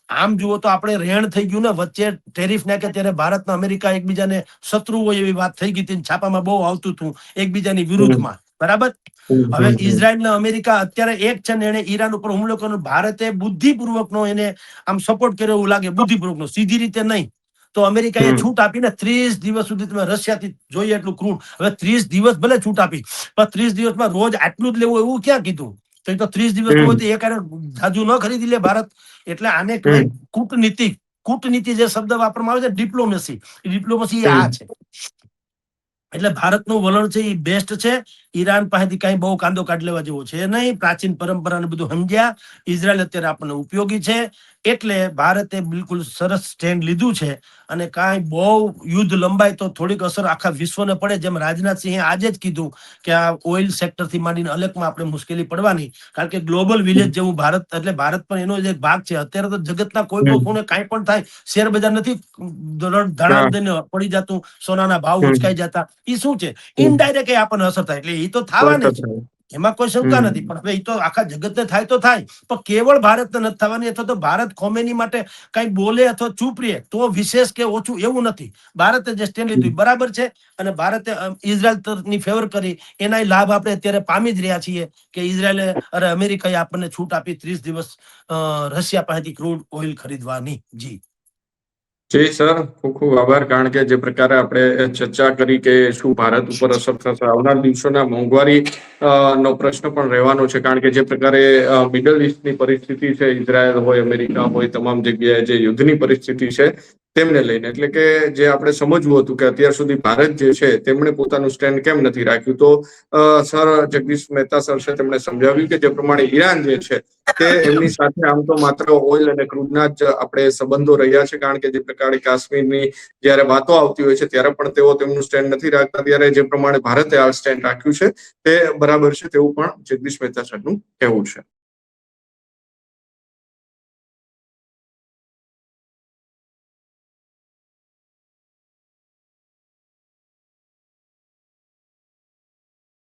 આમ જુઓ તો આપણે રેણ થઈ ગયું ને, વચ્ચે ટેરિફ નાખે ત્યારે ભારતના અમેરિકા એકબીજાને શત્રુ હોય એવી વાત થઈ ગઈ હતી. છાપામાં બહુ આવતું હતું એકબીજાની વિરુદ્ધમાં, બરાબર. હવે ઇઝરાયલ ને અમેરિકા અત્યારે એક છે ને, એને ઈરાન ઉપર હુમલો કર્યો. ભારતે બુદ્ધિપૂર્વકનો એને આમ સપોર્ટ કર્યો એવું લાગે, બુદ્ધિપૂર્વકનો, સીધી રીતે નહીં. તો અમેરિકાએ છૂટ આપીને 30 દિવસ સુધી તમે રશિયાથી જોઈએ એટલું ક્રૂડ. હવે 30 દિવસ ભલે છૂટ આપી, પણ 30 દિવસમાં રોજ આટલું જ લેવું એવું ક્યાં કીધું? તો 30 દિવસ હોય તો એક જાજુ ન ખરીદી લે ભારત. એટલે આને કહેવાય કૂટનીતિ. કૂટનીતિ જે શબ્દ વાપરવામાં આવે છે, ડિપ્લોમેસી. ડિપ્લોમેસી આ છે. એટલે ભારતનું વલણ છે એ બેસ્ટ છે. ઈરાન પાસેથી કઈ બહુ કાંદો કાઢ લેવા જેવો છે નહીં. પ્રાચીન પરંપરાને બધું સમજ્યા. ઇઝરાયલ અત્યારે આપણને ઉપયોગી છે. એટલે ભારતે બિલકુલ સરસ સ્ટેન્ડ લીધું છે. અને કાંઈ બહુ યુદ્ધ લંબાય તો થોડીક અસર આખા વિશ્વને પડે. જેમ રાજનાથસિંહે આજે જ કીધું કે આ ઓઇલ સેક્ટરથી માંડીને અલગમાં આપણે મુશ્કેલી પડવાની. કારણ કે ગ્લોબલ વિલેજ જેવું ભારત, એટલે ભારત પણ એનો જ એક ભાગ છે. અત્યારે તો જગતના કોઈ પણ ખૂણે કાંઈ પણ થાય, શેર બજાર નથી ધડામ દઈને પડી જતું, સોનાના ભાવ ઉચકાઈ જતા. એ શું છે? ઇનડાયરેક્ટ આપણને અસર થાય. એટલે એ તો થવાની છે, એમાં કોઈ શંકા નથી. પણ હવે એ તો આખા જગતને થાય તો થાય, પણ કેવળ ભારતને નથી થવાની. અથવા તો ભારત ખોમેની માટે કઈ બોલે અથવા ચૂપ રહે તો વિશેષ કે ઓછું એવું નથી. ભારતે જે સ્ટેન્ડ લીધું બરાબર છે. અને ભારતે ઇઝરાયલ ની ફેવર કરી, એના લાભ આપણે અત્યારે પામી જ રહ્યા છીએ કે ઇઝરાયલે અમેરિકાએ આપણને છૂટ આપી 30 દિવસ રશિયા પાસેથી ક્રૂડ ઓઇલ ખરીદવાની. જી જી સર, ખૂબ ખૂબ આભાર. કારણ કે જે પ્રકારે આપણે ચર્ચા કરી કે શું ભારત ઉપર અસર થશે, આવનાર દિવસોના મોંઘવારી નો પ્રશ્ન પણ રહેવાનો છે. કારણ કે જે પ્રકારે મિડલ ઈસ્ટની પરિસ્થિતિ છે, ઇઝરાયલ હોય, અમેરિકા હોય, તમામ જગ્યાએ જે યુદ્ધની પરિસ્થિતિ છે તેમને લઈને, એટલે કે જે આપણે સમજવું હતું કે અત્યાર સુધી ભારત જે છે તેમણે પોતાનું સ્ટેન્ડ કેમ નથી રાખ્યું, તો સર જગદીશ મહેતા સર છે તેમણે સમજાવ્યું કે જે પ્રમાણે ઈરાન જે છે તે એમની સાથે આમ તો માત્ર ઓઇલ અને ક્રૂડના જ આપણે સંબંધો રહ્યા છે. કારણ કે જે પ્રકારે કાશ્મીરની જયારે વાતો આવતી હોય છે ત્યારે પણ તેઓ તેમનું સ્ટેન્ડ નથી રાખતા, ત્યારે જે પ્રમાણે ભારતે આ સ્ટેન્ડ રાખ્યું છે તે બરાબર છે તેવું પણ જગદીશ મહેતા સરનું કહેવું છે.